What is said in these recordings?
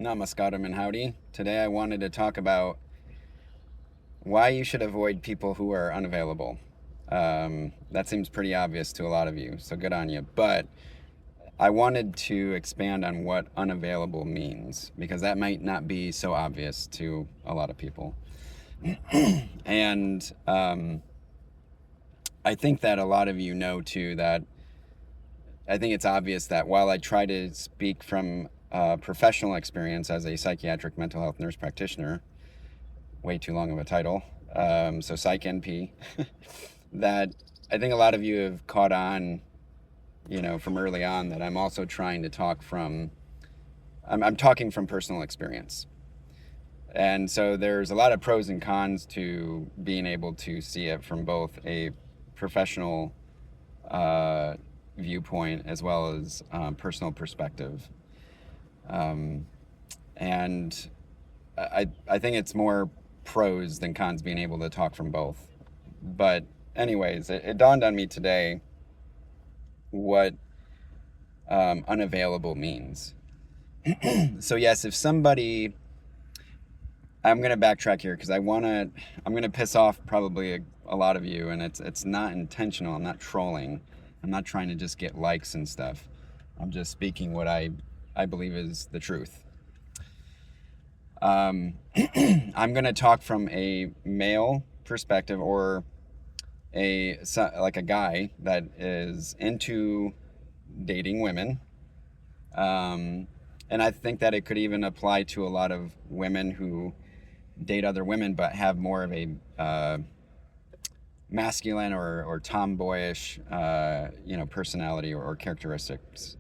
Namaskaram and howdy. Today I wanted to talk about why you should avoid people who are unavailable. That seems pretty obvious to a lot of you, so good on you. But I wanted to expand on what unavailable means because that might not be so obvious to a lot of people. And I think that a lot of you know too that I think it's obvious that while I try to speak from professional experience as a psychiatric mental health nurse practitioner, way too long of a title, so Psych NP, that I think a lot of you have caught on, from early on that I'm also trying to talk from, I'm talking from personal experience. And so there's a lot of pros and cons to being able to see it from both a professional viewpoint as well as personal perspective. And I think it's more pros than cons being able to talk from both. But anyways, it dawned on me today what unavailable means. So yes, if somebody, I'm going to backtrack here because I'm going to piss off probably a lot of you, and it's not intentional. I'm not trolling. I'm not trying to just get likes and stuff. I'm just speaking what I believe is the truth. I'm going to talk from a male perspective, or like a guy that is into dating women. And I think that it could even apply to a lot of women who date other women but have more of a masculine or tomboyish personality or characteristics.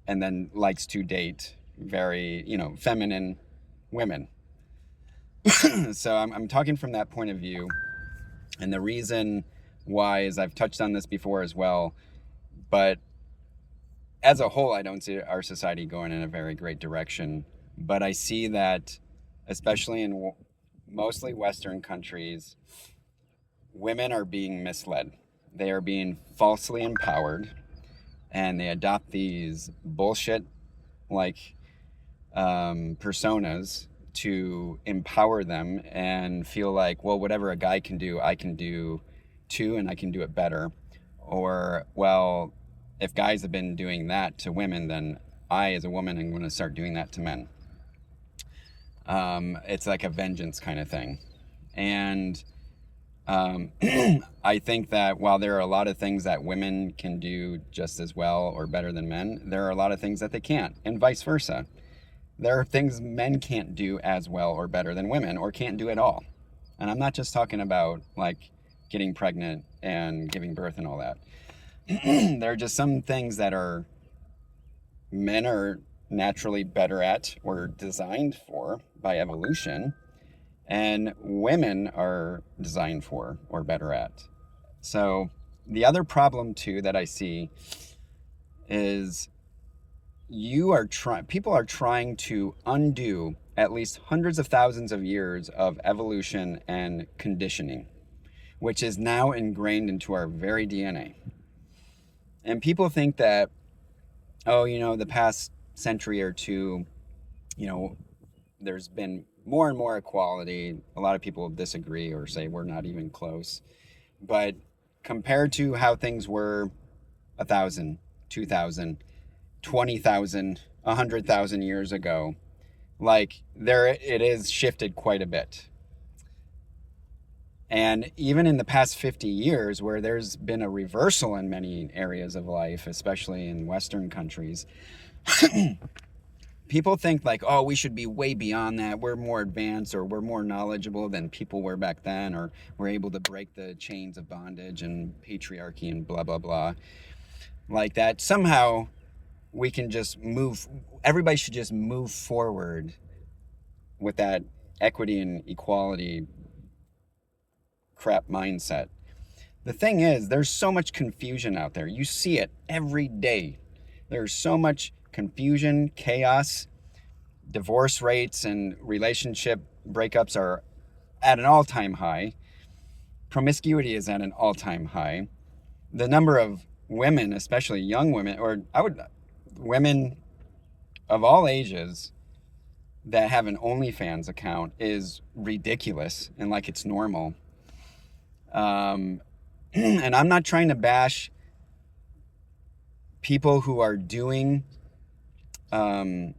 And then likes to date very feminine women. So I'm talking from that point of view, and the reason why is I've touched on this before as well, but as a whole I don't see our society going in a very great direction. But I see that especially in mostly Western countries, women are being misled. They are being falsely empowered, and they adopt these bullshit like personas to empower them and feel like, well, whatever a guy can do, I can do too, and I can do it better. Or, well, if guys have been doing that to women, then I, as a woman, am going to start doing that to men. It's like a vengeance kind of thing. And I think that while there are a lot of things that women can do just as well or better than men, there are a lot of things that they can't, and vice versa. There are things men can't do as well or better than women, or can't do at all. And I'm not just talking about like getting pregnant and giving birth and all that. There are just some things that men are naturally better at or designed for by evolution, and women are designed for or better at. So the other problem too that I see is people are trying to undo at least hundreds of thousands of years of evolution and conditioning, which is now ingrained into our very DNA. And people think that, the past century or two, there's been more and more equality. A lot of people disagree or say we're not even close. But compared to how things were 1,000, 2,000, 20,000, 100,000 years ago, it is shifted quite a bit. And even in the past 50 years, where there's been a reversal in many areas of life, especially in Western countries, people think like, oh, we should be way beyond that. We're more advanced, or we're more knowledgeable than people were back then, or we're able to break the chains of bondage and patriarchy and blah, blah, blah. Like that somehow we can just everybody should just move forward with that equity and equality crap mindset. The thing is, there's so much confusion out there. You see it every day. There's so much confusion, chaos. Divorce rates and relationship breakups are at an all-time high. Promiscuity is at an all-time high. The number of women, especially young women, women of all ages that have an OnlyFans account is ridiculous and like it's normal. Um, and I'm not trying to bash people who are doing um,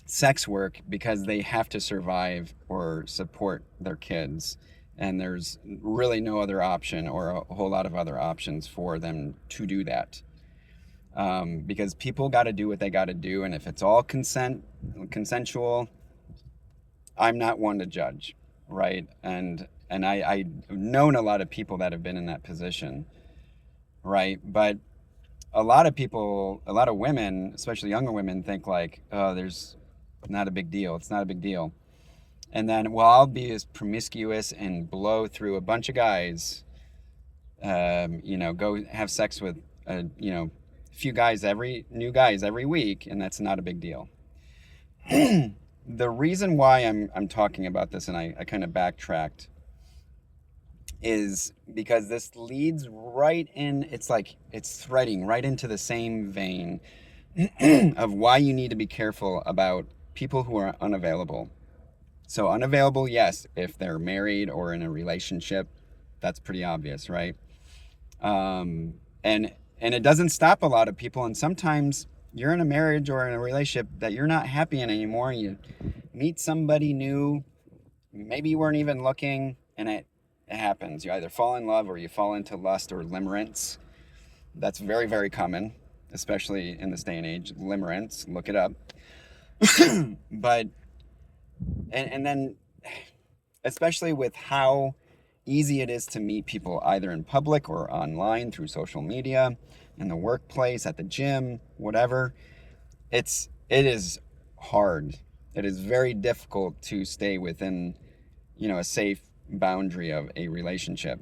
sex work because they have to survive or support their kids. And there's really no other option or a whole lot of other options for them to do that. Because people got to do what they got to do. And if it's all consensual, I'm not one to judge, right? And I've known a lot of people that have been in that position, right? But a lot of people, a lot of women, especially younger women, think like, oh, there's not a big deal. It's not a big deal. And then, well, I'll be as promiscuous and blow through a bunch of guys, go have sex with, a few new guys every week, and that's not a big deal. The reason why I'm talking about this, and I kind of backtracked, is because this leads right in, it's like it's threading right into the same vein of why you need to be careful about people who are unavailable. So unavailable, yes, if they're married or in a relationship, that's pretty obvious, right? Um, and it doesn't stop a lot of people. And sometimes you're in a marriage or in a relationship that you're not happy in anymore. You meet somebody new, maybe you weren't even looking, and it happens. You either fall in love or you fall into lust or limerence. That's very, very common, especially in this day and age. Limerence, look it up. But and then especially with how easy it is to meet people either in public or online through social media, in the workplace, at the gym, whatever. It is hard. It is very difficult to stay within, a safe boundary of a relationship.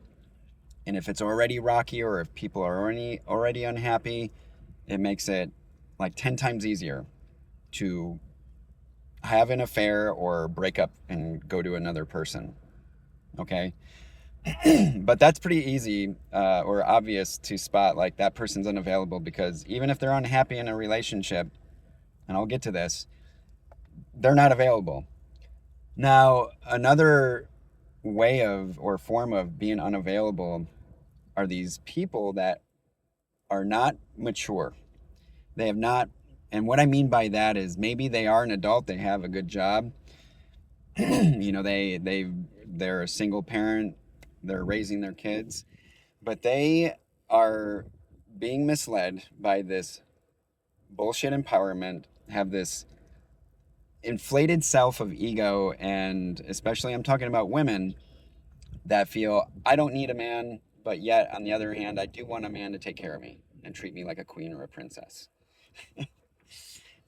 And if it's already rocky or if people are already unhappy, it makes it like 10 times easier to have an affair or break up and go to another person. Okay? But that's pretty easy or obvious to spot, like that person's unavailable, because even if they're unhappy in a relationship, and I'll get to this, they're not available. Now, another way of or form of being unavailable are these people that are not mature. They have not, and what I mean by that is maybe they are an adult, they have a good job, they're a single parent, they're raising their kids, but they are being misled by this bullshit empowerment, have this inflated self of ego, and especially I'm talking about women that feel I don't need a man, but yet on the other hand, I do want a man to take care of me and treat me like a queen or a princess.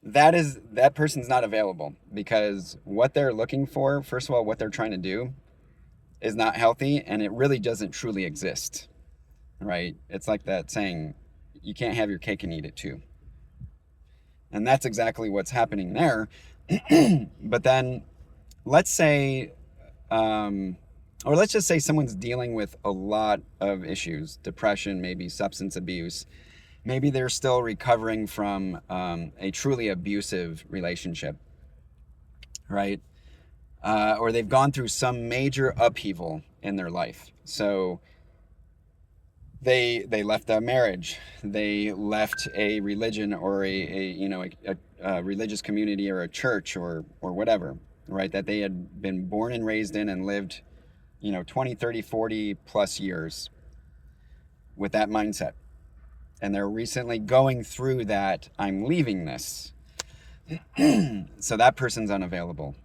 That person's not available, because what they're looking for, first of all, what they're trying to do is not healthy, and it really doesn't truly exist, right? It's like that saying, you can't have your cake and eat it too. And that's exactly what's happening there. But then let's say, or let's just say someone's dealing with a lot of issues, depression, maybe substance abuse. Maybe they're still recovering from a truly abusive relationship, right? Or they've gone through some major upheaval in their life. So they left a marriage, they left a religion or a religious community or a church or whatever, right? That they had been born and raised in and lived, 20, 30, 40 plus years with that mindset. And they're recently going through that, I'm leaving this. So that person's unavailable,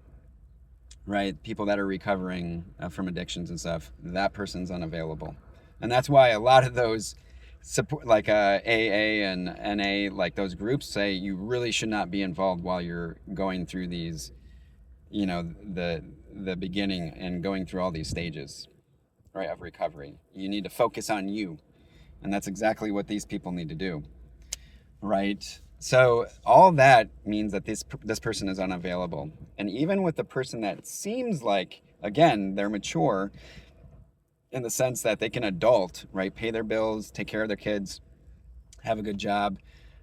right? People that are recovering from addictions and stuff, that person's unavailable. And that's why a lot of those support, like AA and NA, like those groups say you really should not be involved while you're going through these, the beginning and going through all these stages, right, of recovery. You need to focus on you. And that's exactly what these people need to do, right? So all that means that this person is unavailable. And even with the person that seems like, again, they're mature in the sense that they can adult, right? Pay their bills, take care of their kids, have a good job.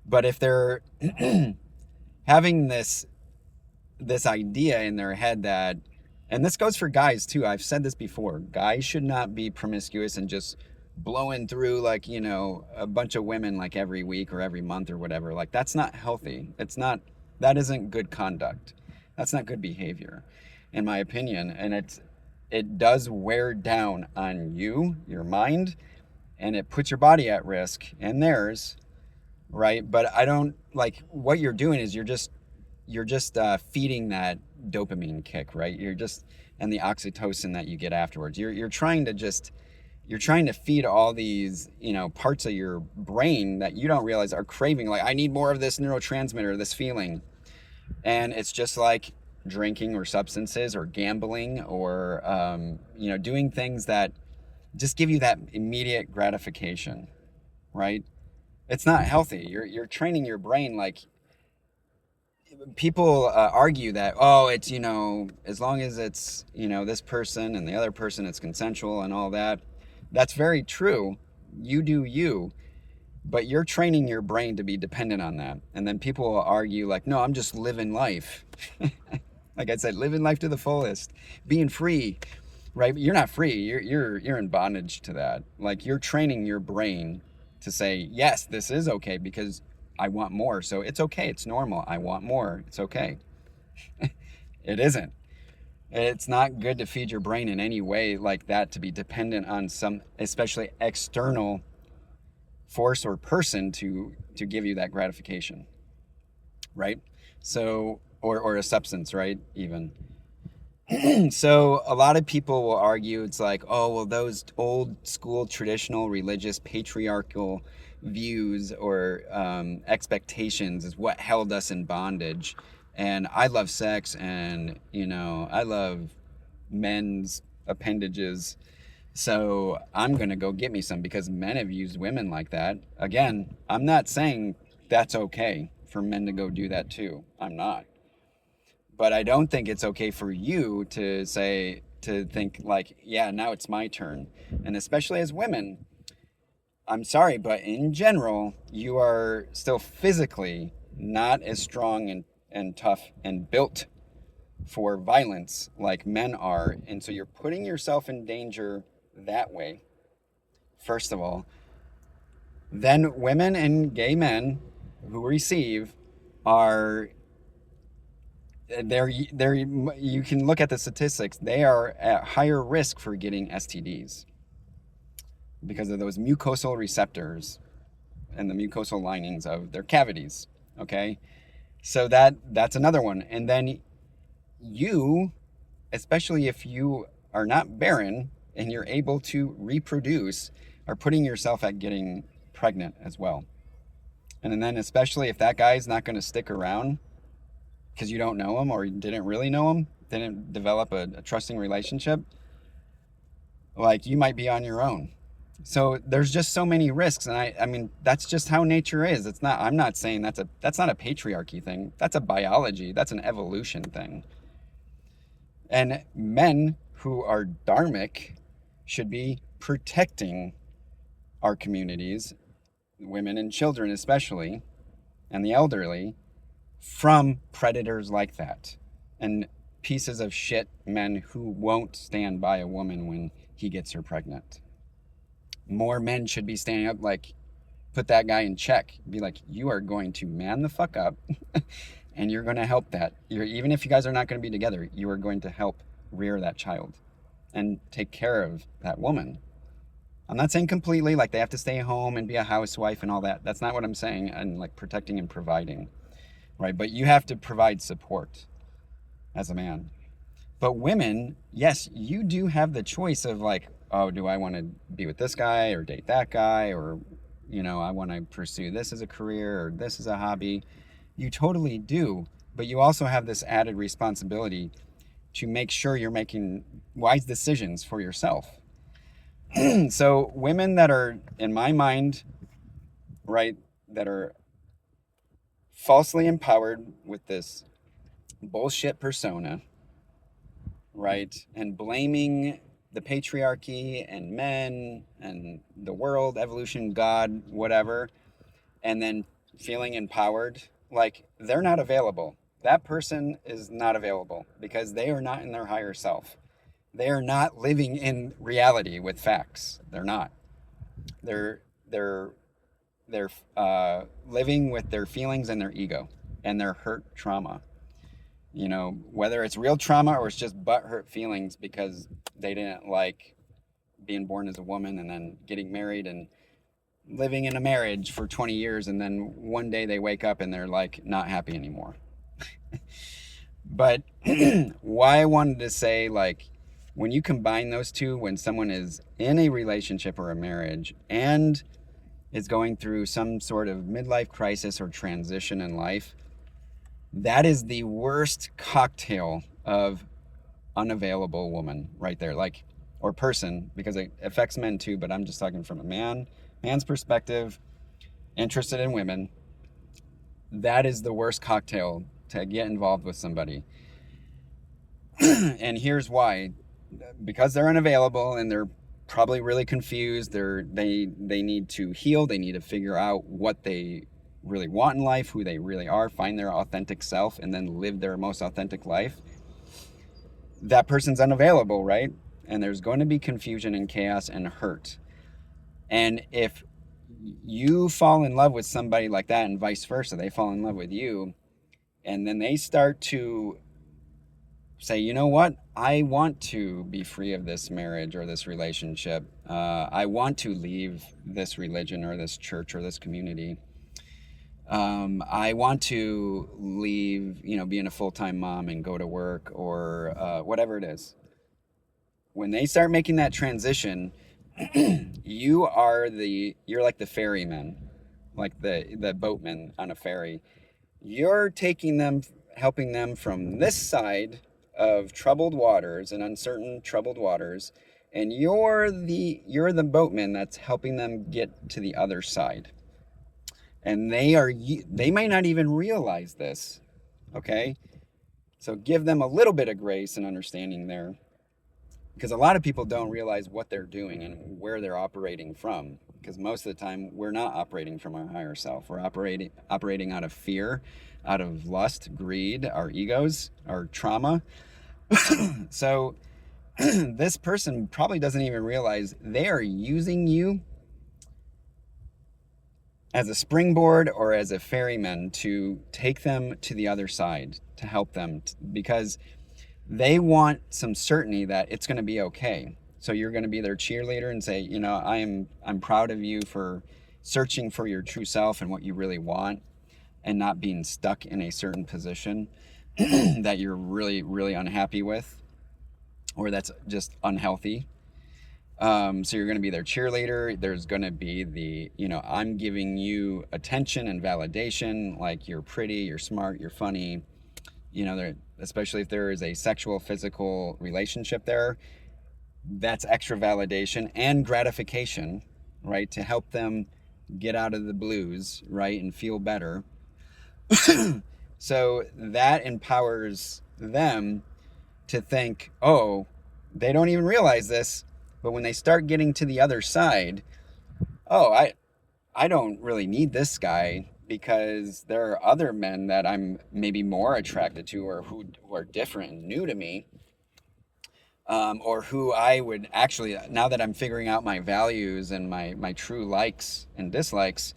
But if they're having this idea in their head that, and this goes for guys too. I've said this before. Guys should not be promiscuous and just blowing through like, a bunch of women like every week or every month or whatever. Like that's not healthy. That isn't good conduct. That's not good behavior, in my opinion. And it does wear down on you, your mind, and it puts your body at risk and theirs, right? But I don't like what you're doing is you're just feeding that dopamine kick, right? And the oxytocin that you get afterwards. You're trying to feed all these, parts of your brain that you don't realize are craving. Like, I need more of this neurotransmitter, this feeling. And it's just like drinking or substances or gambling or, doing things that just give you that immediate gratification, right? It's not healthy. You're training your brain like people argue that, oh, it's, as long as it's, this person and the other person, it's consensual and all that. That's very true. You do you, but you're training your brain to be dependent on that. And then people will argue like, no, I'm just living life. Like I said, living life to the fullest, being free, right? But you're not free. You're in bondage to that. Like you're training your brain to say, yes, this is okay because I want more. So it's okay. It's normal. I want more. It's okay. It isn't. It's not good to feed your brain in any way like that, to be dependent on some, especially external force or person to give you that gratification, right? So, or a substance, right? Even. So a lot of people will argue it's like, oh, well, those old school traditional religious patriarchal views or expectations is what held us in bondage. And I love sex and, I love men's appendages. So I'm going to go get me some because men have used women like that. Again, I'm not saying that's okay for men to go do that too. I'm not. But I don't think it's okay for you to think like, yeah, now it's my turn. And especially as women, I'm sorry, but in general, you are still physically not as strong and tough and built for violence like men are. And so you're putting yourself in danger that way, first of all. Then women and gay men who receive are they're you can look at the statistics. They are at higher risk for getting STDs because of those mucosal receptors and the mucosal linings of their cavities. Okay, so that's another one. And then you, especially if you are not barren and you're able to reproduce, are putting yourself at getting pregnant as well. And then especially if that guy's not going to stick around because you don't know him or you didn't really know him, didn't develop a trusting relationship, like you might be on your own. So there's just so many risks. And I mean, that's just how nature is. I'm not saying that's not a patriarchy thing. That's a biology. That's an evolution thing. And men who are dharmic should be protecting our communities, women and children especially, and the elderly, from predators like that and pieces of shit men who won't stand by a woman when he gets her pregnant. More men should be standing up, like, put that guy in check. Be like, you are going to man the fuck up and you're going to help that. Even if you guys are not going to be together, you are going to help rear that child and take care of that woman. I'm not saying completely, like they have to stay home and be a housewife and all that. That's not what I'm saying. And like protecting and providing, right? But you have to provide support as a man. But women, yes, you do have the choice of like, oh, do I want to be with this guy or date that guy? Or, I want to pursue this as a career or this as a hobby. You totally do. But you also have this added responsibility to make sure you're making wise decisions for yourself. So women that are, in my mind, right, that are falsely empowered with this bullshit persona, right, and blaming the patriarchy and men and the world, evolution, God, whatever, and then feeling empowered, Like, they're not available. That person is not available because they are not in their higher self. They are not living in reality with facts. They're not. They're they're they're living with their feelings and their ego and their hurt trauma. You know, whether it's real trauma or it's just butthurt feelings because they didn't like being born as a woman and then getting married and living in a marriage for 20 years, and then one day they wake up and they're like not happy anymore. But why I wanted to say, like, when you combine those two, when someone is in a relationship or a marriage and is going through some sort of midlife crisis or transition in life, that is the worst cocktail of unavailable woman right there, like, or person, because it affects men too, but I'm just talking from a man's perspective, interested in women. That is the worst cocktail to get involved with somebody. And here's why. Because they're unavailable and they're probably really confused, they need to heal, they need to figure out what they really want in life, who they really are, find their authentic self, and then live their most authentic life. That person's unavailable, right? And there's going to be confusion and chaos and hurt. And if you fall in love with somebody like that and vice versa, they fall in love with you, and then they start to say, you know what, I want to be free of this marriage or this relationship. I want to leave this religion or this church or this community. I want to leave, being a full-time mom and go to work or whatever it is. When they start making that transition, you're like the ferryman, like the boatman on a ferry. You're taking them, helping them from this side of troubled waters and uncertain troubled waters, and you're the boatman that's helping them get to the other side. And they might not even realize this. Okay, so give them a little bit of grace and understanding there, because a lot of people don't realize what they're doing and where they're operating from, because most of the time we're not operating from our higher self. We're operating out of fear, out of lust, greed, our egos, our trauma. So this person probably doesn't even realize they are using you as a springboard or as a ferryman to take them to the other side, to help them, because they want some certainty that it's going to be okay. So you're going to be their cheerleader and say, I'm proud of you for searching for your true self and what you really want, and not being stuck in a certain position that you're really, really unhappy with, or that's just unhealthy. So you're going to be their cheerleader. There's going to be I'm giving you attention and validation, like you're pretty, you're smart, you're funny. Especially if there is a sexual, physical relationship there, that's extra validation and gratification, right? To help them get out of the blues, right? And feel better. So that empowers them to think, oh, they don't even realize this, but when they start getting to the other side, oh, I don't really need this guy, because there are other men that I'm maybe more attracted to, or who are different and new to me, or who I would actually, now that I'm figuring out my values and my true likes and dislikes,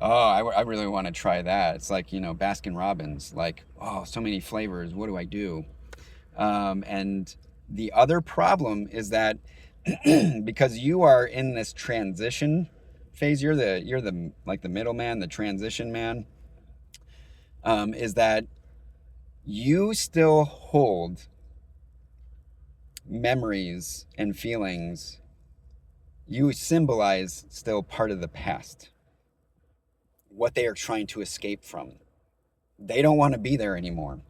I really want to try that. It's like, Baskin Robbins, like, oh, so many flavors, what do I do? And the other problem is that because you are in this transition phase, you're the like the middleman, the transition man, is that you still hold memories and feelings. You symbolize still part of the past, what they are trying to escape from. They don't want to be there anymore.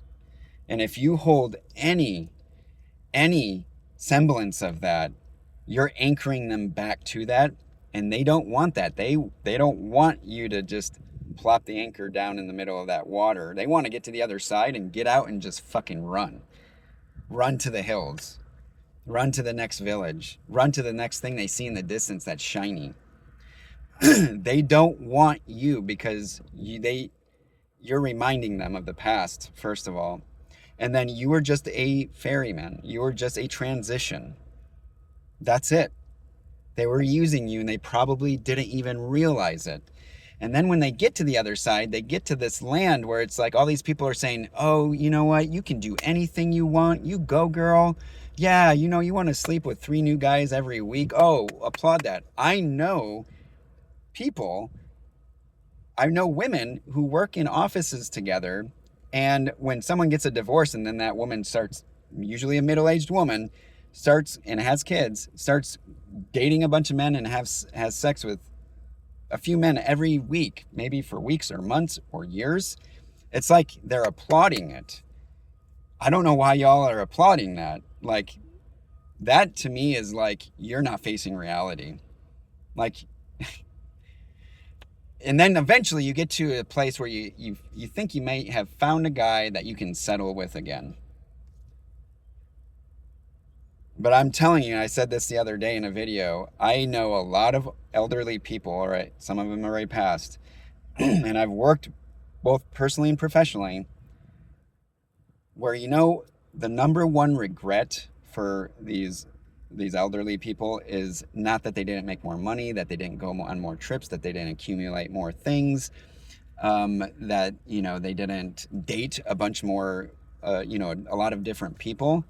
And if you hold any semblance of that, you're anchoring them back to that, and they don't want that. They don't want you to just plop the anchor down in the middle of that water. They want to get to the other side and get out and just fucking run to the hills, run to the next village, run to the next thing they see in the distance that's shiny. They don't want you, because You're reminding them of the past, first of all. And then you were just a ferryman. You were just a transition. That's it. They were using you and they probably didn't even realize it. And then when they get to the other side, they get to this land where it's like all these people are saying, oh, you know what? You can do anything you want. You go, girl. Yeah, you want to sleep with 3 new guys every week. Oh, applaud that. People, I know women who work in offices together. And when someone gets a divorce and then that woman starts, usually a middle-aged woman, starts and has kids, starts dating a bunch of men and has sex with a few men every week, maybe for weeks or months or years, it's like they're applauding it. I don't know why y'all are applauding that. Like, that to me is like, you're not facing reality. Like, and then eventually you get to a place where you think you may have found a guy that you can settle with again. But I'm telling you, I said this the other day in a video, I know a lot of elderly people, all right, some of them already passed, and I've worked both personally and professionally, where the number one regret for these elderly people is not that they didn't make more money, that they didn't go on more trips, that they didn't accumulate more things, that they didn't date a bunch more, a lot of different people.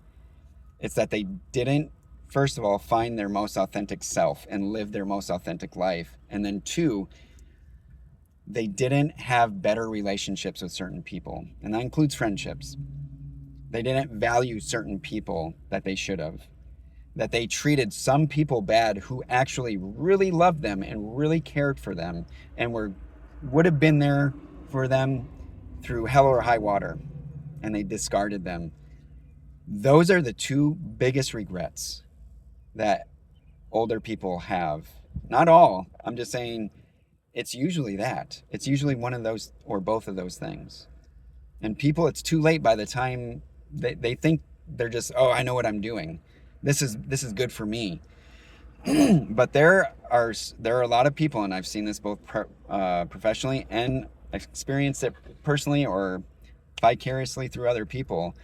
It's that they didn't, first of all, find their most authentic self and live their most authentic life, and then 2, they didn't have better relationships with certain people, and that includes friendships. They didn't value certain people that they should have. That they treated some people bad who actually really loved them and really cared for them and would have been there for them through hell or high water, and they discarded them. Those are the 2 biggest regrets that older people have. Not all. I'm just saying it's usually that. It's usually one of those or both of those things. And people, it's too late by the time they think they're just, oh, I know what I'm doing. This is good for me. But there are a lot of people, and I've seen this both professionally and experienced it personally or vicariously through other people,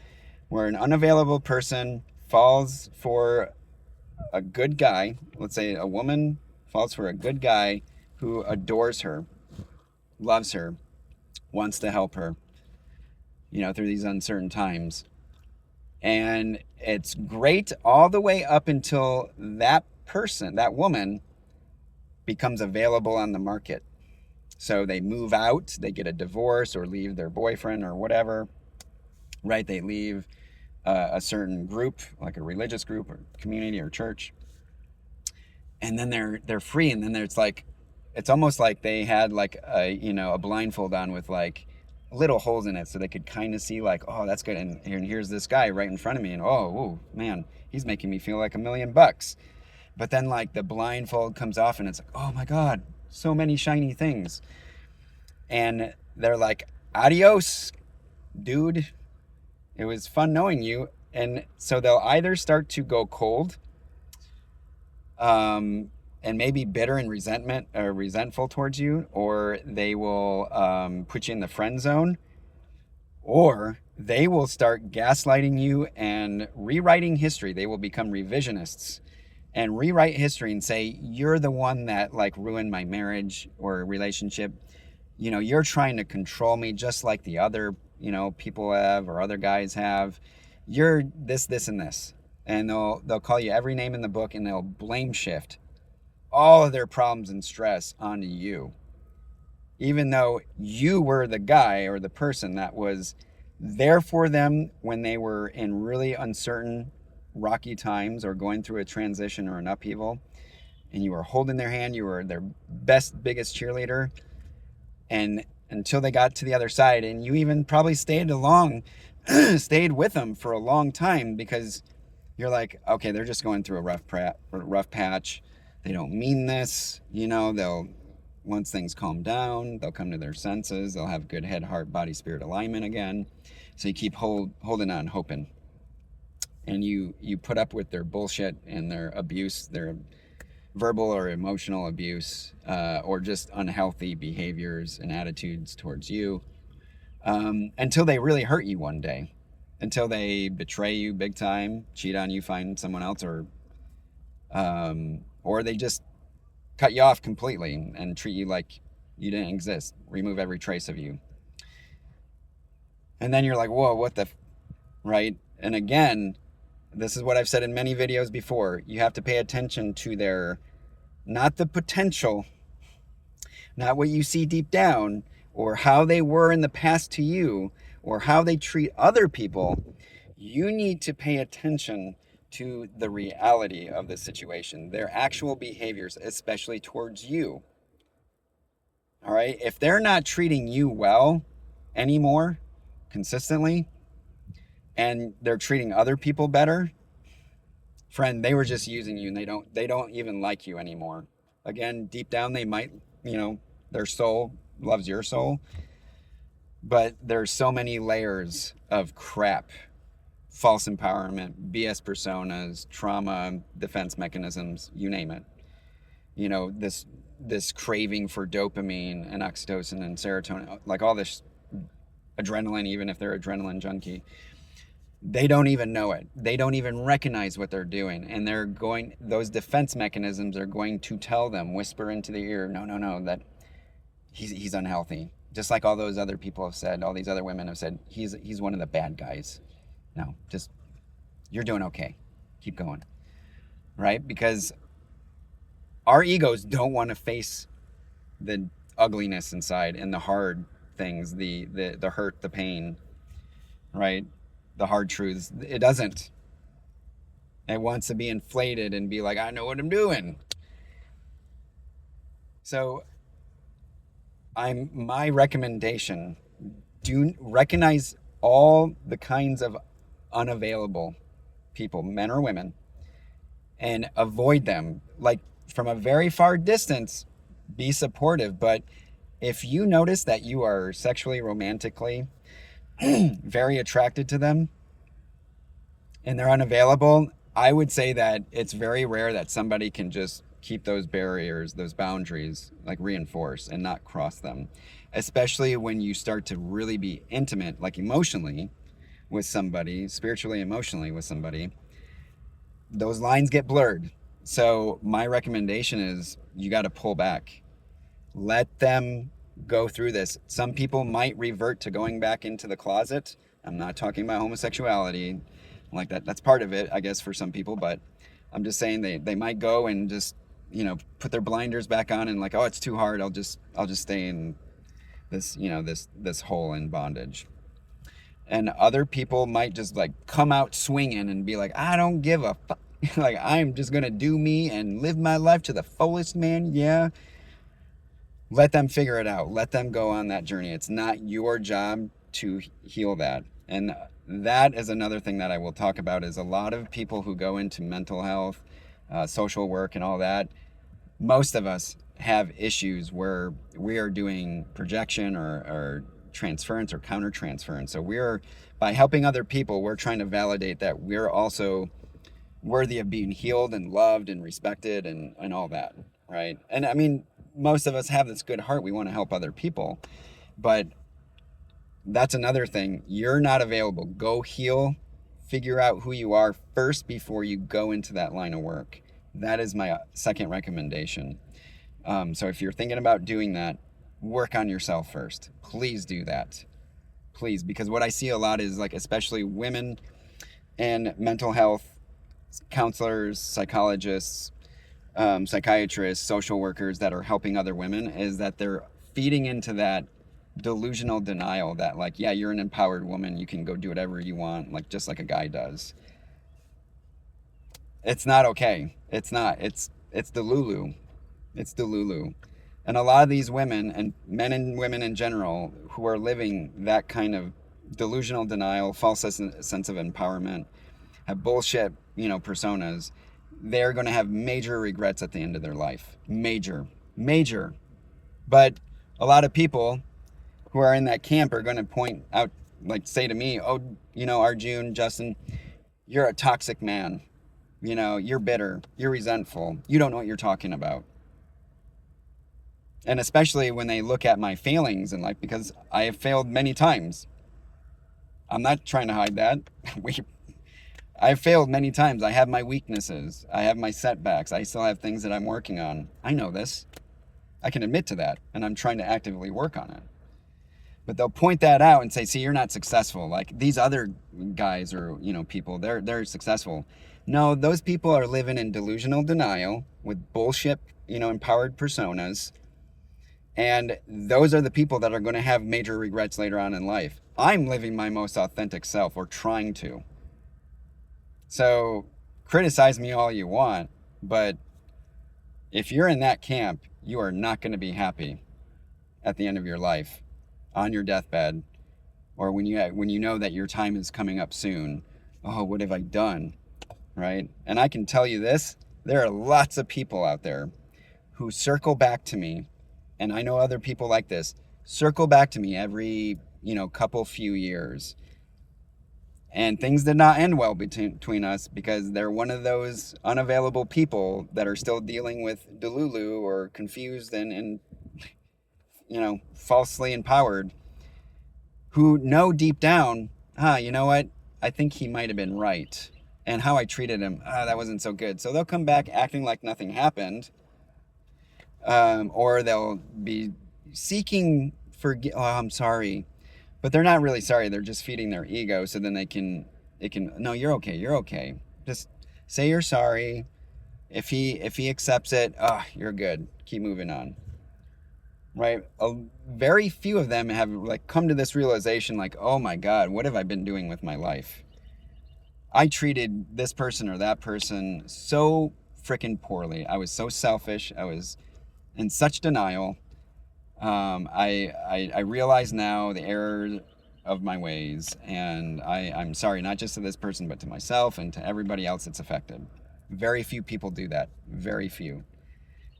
where an unavailable person falls for a good guy. Let's say a woman falls for a good guy who adores her, loves her, wants to help her, through these uncertain times. And it's great all the way up until that person, that woman, becomes available on the market. So they move out, they get a divorce or leave their boyfriend or whatever, right? They leave a certain group, like a religious group or community or church, and then they're free. And then it's almost like they had like a blindfold on with like little holes in it, so they could kind of see like, oh, that's good, and here's this guy right in front of me, and oh man, he's making me feel like $1,000,000. But then like the blindfold comes off and it's like, oh my God, so many shiny things, and they're like, adios, dude, it was fun knowing you. And so they'll either start to go cold, and maybe bitter and resentful towards you, or they will put you in the friend zone, or they will start gaslighting you and rewriting history. They will become revisionists and rewrite history and say, you're the one that like ruined my marriage or relationship. You're trying to control me just like the other, people have or other guys have. You're this, and this. And they'll call you every name in the book, and they'll blame shift all of their problems and stress onto you, even though you were the guy or the person that was there for them when they were in really uncertain, rocky times or going through a transition or an upheaval, and you were holding their hand. You were their biggest cheerleader, and until they got to the other side, and you even probably stayed with them for a long time, because you're like, okay, they're just going through a rough patch. They don't mean this, once things calm down, they'll come to their senses. They'll have good head, heart, body, spirit alignment again. So you keep holding on, hoping. And you put up with their bullshit and their abuse, their verbal or emotional abuse, or just unhealthy behaviors and attitudes towards you. until they really hurt you one day, until they betray you big time, cheat on you, find someone else, or they just cut you off completely and treat you like you didn't exist, remove every trace of you. And then you're like, whoa, what the, right? And again, this is what I've said in many videos before. You have to pay attention to their, not the potential, not what you see deep down, or how they were in the past to you, or how they treat other people. You need to pay attention to the reality of the situation, their actual behaviors, especially towards you. All right? If they're not treating you well anymore, consistently, and they're treating other people better, friend, they were just using you, and they don't even like you anymore. Again, deep down they might, their soul loves your soul, but there's so many layers of crap, false empowerment, BS personas, trauma, defense mechanisms, you name it. This craving for dopamine and oxytocin and serotonin, like all this adrenaline, even if they're adrenaline junkie. They don't even know it. They don't even recognize what they're doing. And those defense mechanisms are going to tell them, whisper into the ear, no, that he's unhealthy. Just like all those other people have said, all these other women have said, he's one of the bad guys. No, just, you're doing okay. Keep going. Right? Because our egos don't want to face the ugliness inside and the hard things, the hurt, the pain, right? The hard truths. It doesn't. It wants to be inflated and be like, I know what I'm doing. So my recommendation, do recognize all the kinds of unavailable people, men or women, and avoid them. Like, from a very far distance, be supportive. But if you notice that you are sexually, romantically very attracted to them and they're unavailable, I would say that it's very rare that somebody can just keep those barriers, those boundaries, like reinforce and not cross them. Especially when you start to really be intimate, like emotionally with somebody, spiritually, emotionally with somebody, those lines get blurred. So my recommendation is you got to pull back. Let them go through this. Some people might revert to going back into the closet. I'm not talking about homosexuality like that. That's part of it, I guess, for some people, but I'm just saying they might go and just, put their blinders back on and like, oh, it's too hard. I'll just stay in this, this hole in bondage. And other people might just like come out swinging and be like, I don't give a fuck. Like, I'm just going to do me and live my life to the fullest, man. Yeah. Let them figure it out. Let them go on that journey. It's not your job to heal that. And that is another thing that I will talk about, is a lot of people who go into mental health, social work and all that, most of us have issues where we are doing projection or transference or countertransference. So by helping other people, we're trying to validate that we're also worthy of being healed and loved and respected and all that, right? And I mean, most of us have this good heart. We want to help other people, but that's another thing. You're not available. Go heal, figure out who you are first before you go into that line of work. That is my second recommendation. So if you're thinking about doing that, work on yourself first. Please do that. Please, because what I see a lot is, like, especially women and mental health counselors, psychologists, psychiatrists, social workers that are helping other women, is that they're feeding into that delusional denial that, like, yeah, you're an empowered woman, you can go do whatever you want, like, just like a guy does. It's not okay. It's not. It's delulu. It's delulu. And a lot of these women, and men and women in general, who are living that kind of delusional denial, false sense of empowerment, have bullshit, personas, they're going to have major regrets at the end of their life. Major. But a lot of people who are in that camp are going to point out, like, say to me, oh, Arjun, Justin, you're a toxic man. You're bitter. You're resentful. You don't know what you're talking about. And especially when they look at my failings in life, because I have failed many times. I'm not trying to hide that. we I've failed many times. I have my weaknesses. I have my setbacks. I still have things that I'm working on. I know this. I can admit to that, and I'm trying to actively work on it. But they'll point that out and say, "See, you're not successful. Like these other guys or, people, they're successful." No, those people are living in delusional denial with bullshit, empowered personas. And those are the people that are going to have major regrets later on in life. I'm living my most authentic self, or trying to. So criticize me all you want, but if you're in that camp, you are not going to be happy at the end of your life, on your deathbed, or when you know that your time is coming up soon. Oh, what have I done? Right? And I can tell you this, there are lots of people out there who circle back to me, and I know other people like this, circle back to me every, couple few years. And things did not end well between us because they're one of those unavailable people that are still dealing with delulu or confused and falsely empowered, who know deep down, you know what? I think he might have been right. And how I treated him, that wasn't so good. So they'll come back acting like nothing happened. Or they'll be seeking oh, I'm sorry. But they're not really sorry. They're just feeding their ego, so then no, you're okay. Just say you're sorry. If he accepts it, you're good. Keep moving on. Right? Very few of them have come to this realization, oh my God, what have I been doing with my life? I treated this person or that person so freaking poorly. I was so selfish. I was in such denial. I realize now the error of my ways, and I'm sorry, not just to this person, but to myself and to everybody else that's affected. Very few people do that. Very few.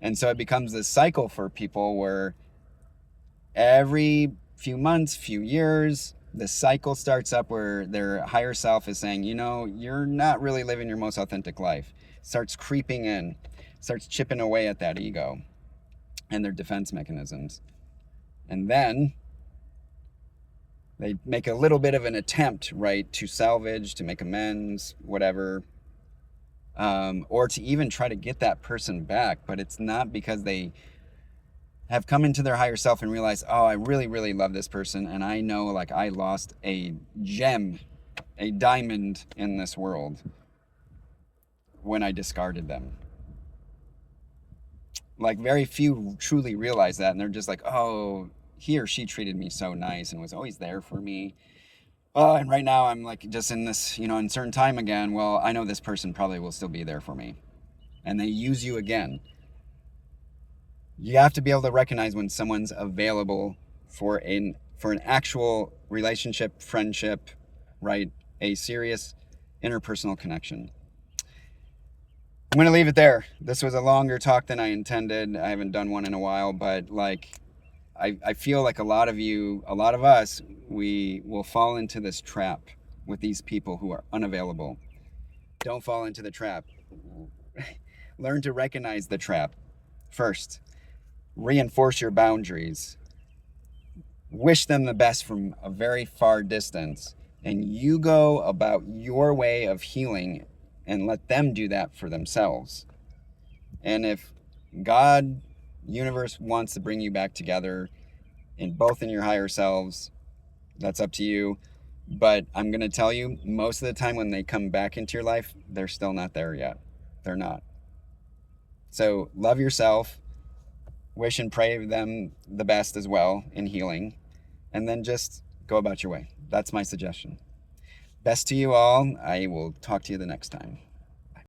And so it becomes this cycle for people where every few months, few years, the cycle starts up where their higher self is saying, you're not really living your most authentic life. Starts creeping in, starts chipping away at that ego and their defense mechanisms. And then they make a little bit of an attempt, right, to salvage, to make amends, whatever, or to even try to get that person back. But it's not because they have come into their higher self and realized, I really, really love this person. And I know I lost a gem, a diamond in this world when I discarded them. Very few truly realize that, and they're just he or she treated me so nice and was always there for me. And right now I'm just in this, uncertain time again. Well, I know this person probably will still be there for me. And they use you again. You have to be able to recognize when someone's available for an actual relationship, friendship, right? A serious interpersonal connection. I'm going to leave it there. This was a longer talk than I intended. I haven't done one in a while, but I feel like a lot of us, we will fall into this trap with these people who are unavailable. Don't fall into the trap. Learn to recognize the trap first. Reinforce your boundaries. Wish them the best from a very far distance. And you go about your way of healing and let them do that for themselves. And if God, universe wants to bring you back together in your higher selves, that's up to you. But I'm going to tell you, most of the time when they come back into your life, they're still not there yet. They're not. So love yourself, wish and pray them the best as well in healing, and then just go about your way. That's my suggestion. Best to you all. I will talk to you the next time.